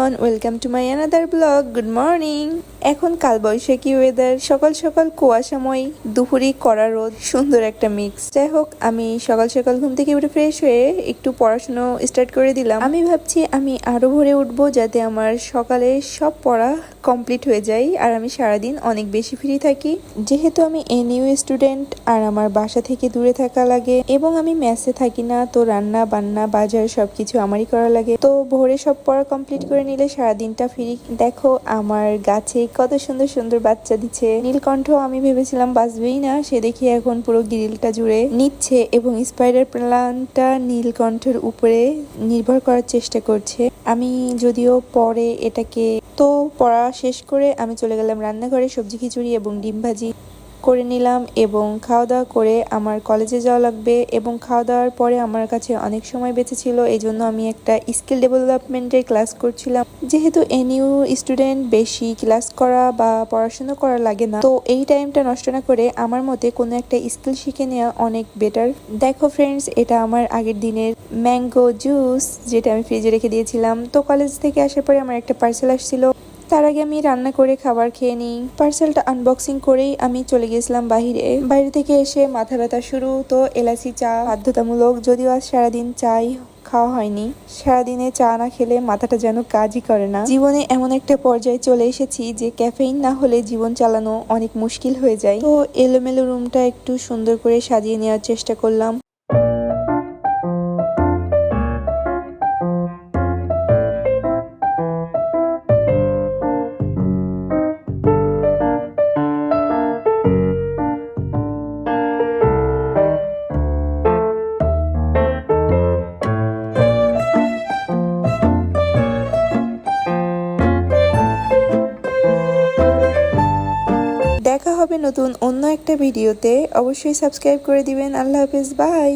Everyone, welcome to my another blog. Good morning. এখন কালবৈশাখী weather, সকাল সকাল কুয়াশাময়, দুপুরি কড়া রোদ, সুন্দর একটা মিক্স। যাই হোক, আমি সকাল সকাল ঘুম থেকে উঠে ফ্রেশ হয়ে একটু পড়াশোনা স্টার্ট করে দিলাম। আমি ভাবছি আমি আরো ভোরে উঠবো যাতে আমার সকালে সব পড়া কমপ্লিট হয়ে যায় আর আমি সারাদিন অনেক বেশি ফ্রি থাকি। যেহেতু আমি এনইউ স্টুডেন্ট আর আমার বাসা থেকে দূরে থাকা লাগে এবং আমি মেসে থাকি না, তো রান্না বান্না বাজার সবকিছু আমারই করা লাগে। তো ভোরে সব পড়া কমপ্লিট করে নিলে সারাদিনটা ফ্রি। দেখো আমার গাছে কত সুন্দর সুন্দর বাচ্চা দিচ্ছে। নীলকণ্ঠ আমি ভেবেছিলাম বাঁচবেই না, সে দেখি এখন পুরো গ্রিলটা জুড়ে নিচ্ছে এবং স্পাইডার প্ল্যান্টটা নীলকণ্ঠের উপরে নির্ভর করার চেষ্টা করছে। আমি যদিও পরে এটাকে তো পড়া শেষ করে আমি চলে গেলাম রান্নাঘরে, সবজি খিচুড়ি এবং ডিম ভাজি করে নিলাম এবং খাওয়া দাওয়া করে আমার কলেজে যাওয়া লাগবে। এবং খাওয়া দাওয়ার পরে আমার কাছে অনেক সময় বেঁচে ছিল, এই জন্য আমি একটা স্কিল ডেভেলপমেন্টের ক্লাস করছিলাম। যেহেতু এনইউ স্টুডেন্ট, বেশি ক্লাস করা বা পড়াশোনা করা লাগে না, তো এই টাইমটা নষ্ট না করে আমার মতে কোনো একটা স্কিল শিখে নেওয়া অনেক বেটার। দেখো ফ্রেন্ডস, এটা আমার আগের দিনের ম্যাঙ্গো জুস, যেটা আমি ফ্রিজে রেখে দিয়েছিলাম। তো কলেজ থেকে আসার পরে আমার একটা পার্সেল আসছিল, তার আগে আমি রান্না করে খাবার খেয়ে নিই। পার্সেলটা আনবক্সিং করেই আমি চলে গেছিলাম বাইরে থেকে এসে মাথা ব্যথা শুরু। তো এলাচি চা বাধ্যতামূলক, যদিও আজ সারাদিন চাই খাওয়া হয়নি। সারাদিনে চা না খেলে মাথাটা যেন কাজই করে না। জীবনে এমন একটা পর্যায়ে চলে এসেছি যে ক্যাফেইন না হলে জীবন চালানো অনেক মুশকিল হয়ে যায়। তো এলোমেলো রুমটা একটু সুন্দর করে সাজিয়ে নেওয়ার চেষ্টা করলাম। দেখা হবে নতুন অন্য একটা ভিডিওতে। অবশ্যই সাবস্ক্রাইব করে দিবেন। আল্লাহ হাফেজ, বাই।